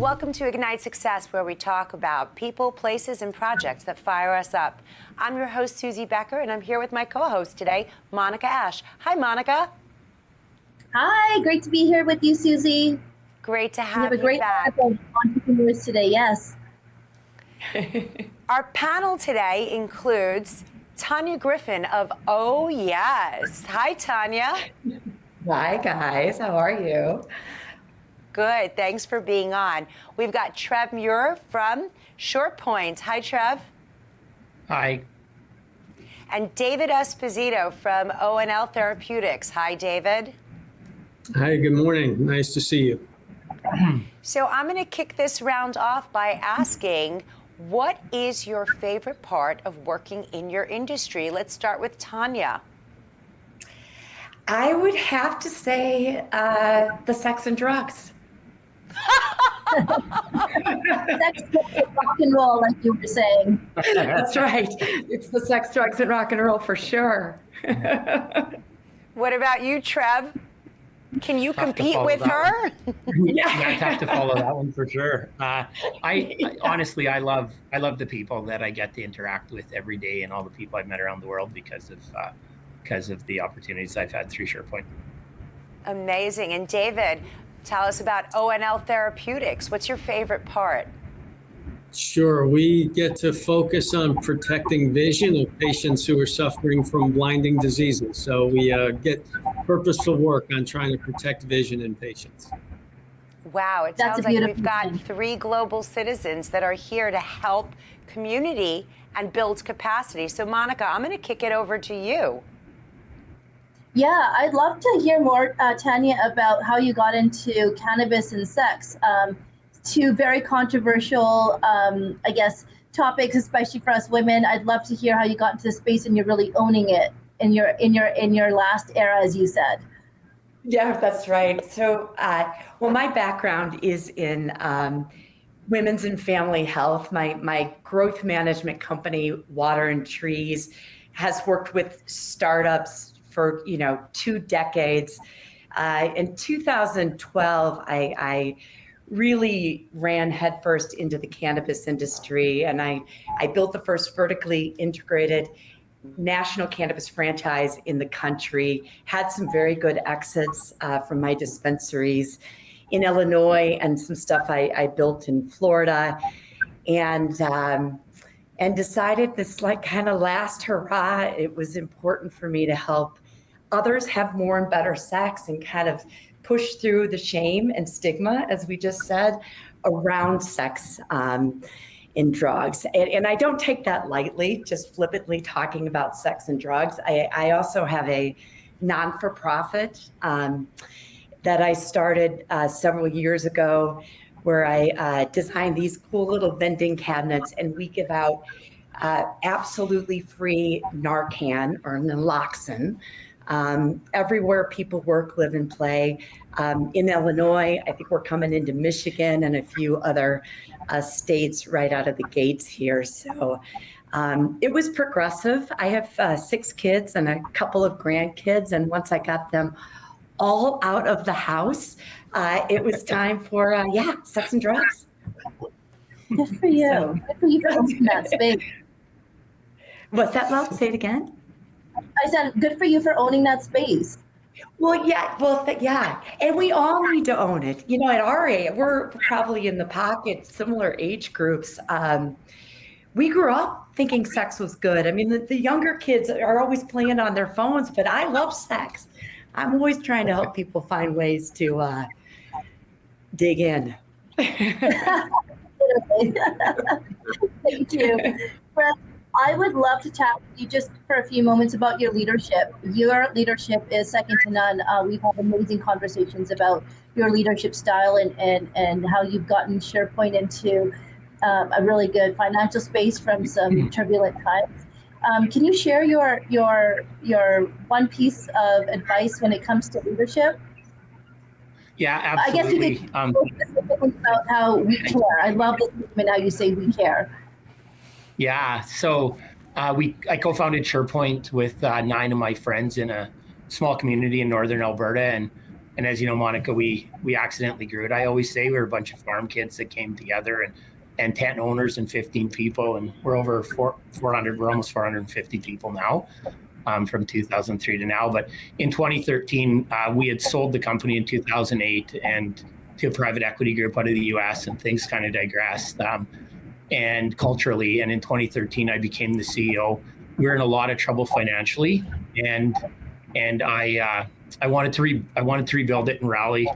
Welcome to Ignite Success, where we talk about people, places, and projects that fire us up. I'm your host, Suzie Becker, and I'm here with my co-host today, Monica Ash. Hi, Monica. Hi, great to be here with you, Suzie. Great to have you great back. entrepreneurs today, yes. Our panel today includes Tanya Griffin of Oh Yes. Hi, Tanya. Hi, guys. How are you? Good. Thanks for being on. We've got Trev Muir from Short Point. Hi, Trev. Hi. And David Esposito from ONL Therapeutics. Hi, David. Hi, good morning. Nice to see you. So I'm going to kick this round off by asking, what is your favorite part of working in your industry? Let's start with Tanya. I would have to say the sex and drugs. Sex, rock and roll, like you were saying. That's right. It's the sex, drugs, and rock and roll for sure. What about you, Trev? Can you compete with her? Yeah, I have to follow that one for sure. I honestly, I love the people that I get to interact with every day, and all the people I've met around the world because of the opportunities I've had through SharePoint. Amazing. And David, tell us about ONL Therapeutics. What's your favorite part? Sure, we get to focus on protecting vision of patients who are suffering from blinding diseases. So we get purposeful work on trying to protect vision in patients. Wow, it sounds like we've got 3 global citizens that are here to help community and build capacity. So Monica, I'm going to kick it over to you. Yeah, I'd love to hear more, Tanya, about how you got into cannabis and sex. 2 very controversial, I guess, topics, especially for us women. I'd love to hear how you got into the space and you're really owning it in your last era, as you said. Yeah, that's right. So, well, my background is in women's and family health. My growth management company, Water and Trees, has worked with startups for 2 decades. In 2012, I really ran headfirst into the cannabis industry, and I built the first vertically integrated national cannabis franchise in the country, had some very good exits from my dispensaries in Illinois and some stuff I built in Florida, and decided this kind of last hurrah, it was important for me to help others have more and better sex and kind of push through the shame and stigma, as we just said, around sex in drugs. And I don't take that lightly, just flippantly talking about sex and drugs. I also have a non-for-profit that I started several years ago, where I designed these cool little vending cabinets, and we give out absolutely free Narcan or naloxone everywhere people work, live, and play. In Illinois, I think we're coming into Michigan and a few other states right out of the gates here. So it was progressive. I have 6 kids and a couple of grandkids. And once I got them all out of the house, it was time for, sex and drugs. Good for you. So, good for you for owning that space. What's that, love? Say it again. I said, good for you for owning that space. Well, yeah. And we all need to own it. At our age, we're probably in the pocket, similar age groups. We grew up thinking sex was good. I mean, the younger kids are always playing on their phones, but I love sex. I'm always trying to help people find ways to dig in. Thank you. I would love to chat with you just for a few moments about your leadership. Your leadership is second to none. We've had amazing conversations about your leadership style and how you've gotten SharePoint into a really good financial space from some turbulent times. Can you share your one piece of advice when it comes to leadership? Yeah, absolutely. I guess you could talk specifically about how we care. I love this movement, how you say we care. Yeah, so I co-founded SharePoint with 9 of my friends in a small community in northern Alberta, and And as you know, Monica, we accidentally grew it. I always say we were a bunch of farm kids that came together, and 10 owners and 15 people, and we're over 400. We're almost 450 people now, from 2003 to now. But in 2013, we had sold the company in 2008 and to a private equity group out of the U.S. and things kind of digressed. And culturally, and in 2013, I became the CEO. We were in a lot of trouble financially, and I wanted to rebuild it and rally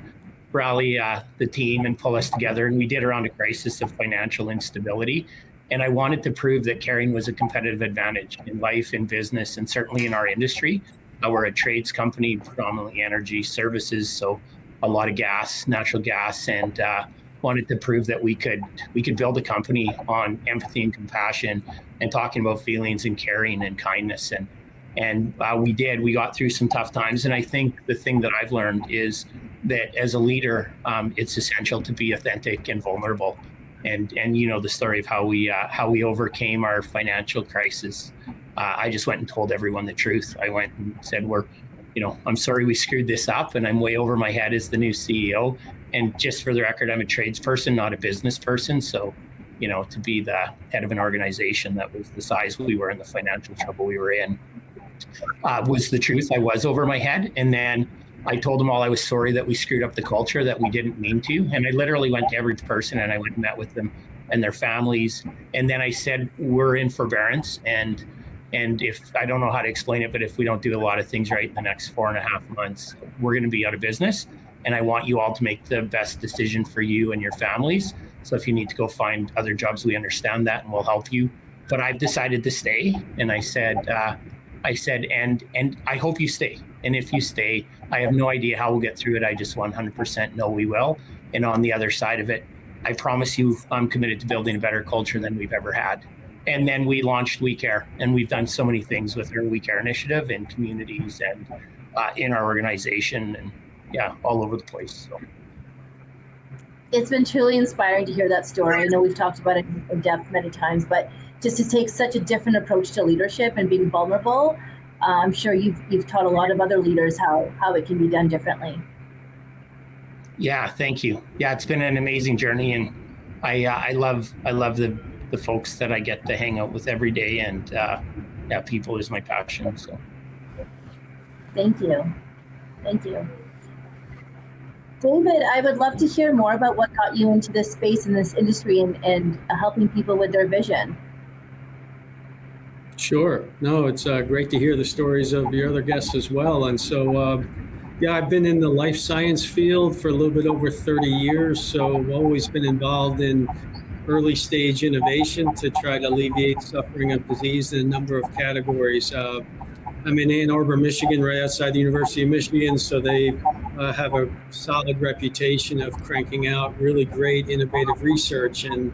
the team and pull us together. And we did around a crisis of financial instability. And I wanted to prove that caring was a competitive advantage in life, in business, and certainly in our industry. We're a trades company, predominantly energy services, so a lot of gas, natural gas, and wanted to prove that we could build a company on empathy and compassion and talking about feelings and caring and kindness. And we did. We got through some tough times. And I think the thing that I've learned is that as a leader, it's essential to be authentic and vulnerable. And you know the story of how we overcame our financial crisis. I just went and told everyone the truth. I went and said, I'm sorry we screwed this up, and I'm way over my head as the new CEO. And just for the record, I'm a tradesperson, not a business person. So, to be the head of an organization that was the size we were and the financial trouble we were in was the truth. I was over my head. And then I told them all I was sorry that we screwed up the culture, that we didn't mean to. And I literally went to every person and I went and met with them and their families. And then I said, we're in forbearance. And if I don't know how to explain it, but if we don't do a lot of things right in the next 4.5 months, we're going to be out of business. And I want you all to make the best decision for you and your families. So if you need to go find other jobs, we understand that and we'll help you. But I've decided to stay. And I said, and I hope you stay. And if you stay, I have no idea how we'll get through it. I just 100% know we will. And on the other side of it, I promise you, I'm committed to building a better culture than we've ever had. And then we launched We Care, and we've done so many things with our We Care initiative in communities and in our organization, and all over the place. So. It's been truly inspiring to hear that story. I know we've talked about it in depth many times, but just to take such a different approach to leadership and being vulnerable, I'm sure you've taught a lot of other leaders how it can be done differently. Yeah, thank you. Yeah, it's been an amazing journey, and I love the folks that I get to hang out with every day, and people is my passion. So, thank you. David, I would love to hear more about what got you into this space in this industry and helping people with their vision. Sure. No, it's great to hear the stories of your other guests as well. And so, I've been in the life science field for a little bit over 30 years. So I've always been involved in early stage innovation to try to alleviate suffering of disease in a number of categories. I'm in Ann Arbor, Michigan, right outside the University of Michigan. So they have a solid reputation of cranking out really great innovative research. And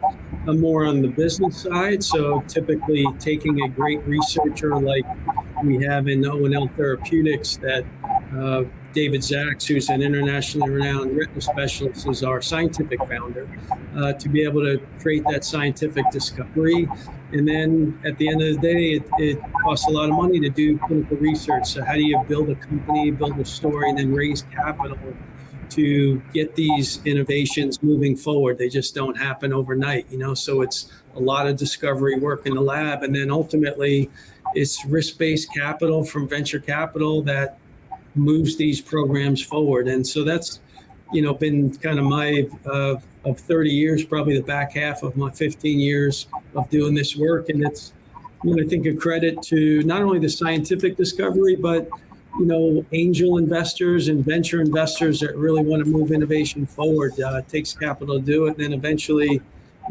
I'm more on the business side. So typically taking a great researcher like we have in O&L Therapeutics that David Zacks, who's an internationally renowned retina specialist, is our scientific founder, to be able to create that scientific discovery. And then at the end of the day, it costs a lot of money to do clinical research. So how do you build a company, build a story, and then raise capital to get these innovations moving forward? They just don't happen overnight, so it's a lot of discovery work in the lab. And then ultimately, it's risk-based capital from venture capital that moves these programs forward. And so that's, been kind of my, of 30 years, probably the back half of my 15 years of doing this work. And it's, I think a credit to not only the scientific discovery, but, angel investors and venture investors that really want to move innovation forward. It takes capital to do it. And then eventually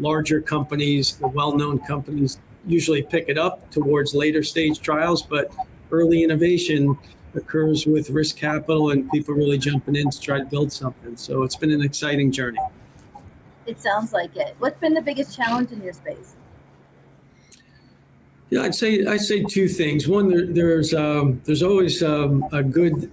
larger companies, the well-known companies, usually pick it up towards later stage trials, but early innovation occurs with risk capital and people really jumping in to try to build something. So it's been an exciting journey. It sounds like it. What's been the biggest challenge in your space? Yeah, I'd say two things. One, there's always a good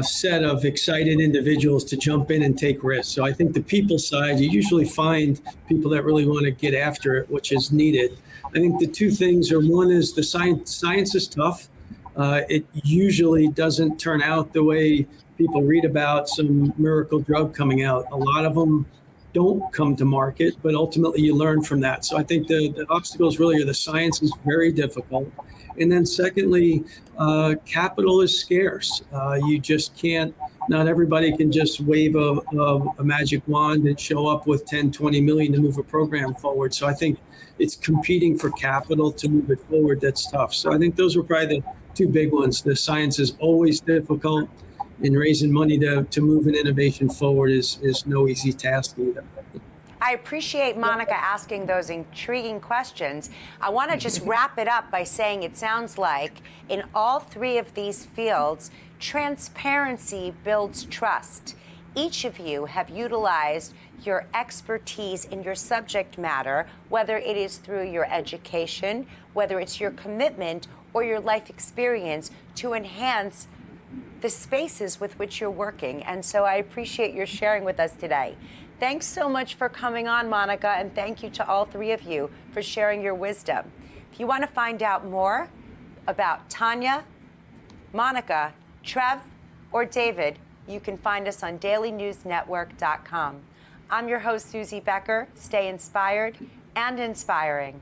set of excited individuals to jump in and take risks. So I think the people side, you usually find people that really want to get after it, which is needed. I think the two things are, one is the science is tough. It usually doesn't turn out the way people read about some miracle drug coming out. A lot of them don't come to market, but ultimately you learn from that. So I think the obstacles really are the science is very difficult. And then secondly, capital is scarce. You just can't, not everybody can just wave a magic wand and show up with 10, 20 million to move a program forward. So I think it's competing for capital to move it forward that's tough. So I think those were probably the two big ones. The science is always difficult, and raising money to move an innovation forward is no easy task either. I appreciate Monica asking those intriguing questions. I want to just wrap it up by saying it sounds like in all three of these fields, transparency builds trust. Each of you have utilized your expertise in your subject matter, whether it is through your education, whether it's your commitment or your life experience, to enhance the spaces with which you're working. And so I appreciate your sharing with us today. Thanks so much for coming on, Monica, and thank you to all three of you for sharing your wisdom. If you want to find out more about Tanya, Monica, Trev, or David, you can find us on dailynewsnetwork.com. I'm your host, Suzie Becker. Stay inspired and inspiring.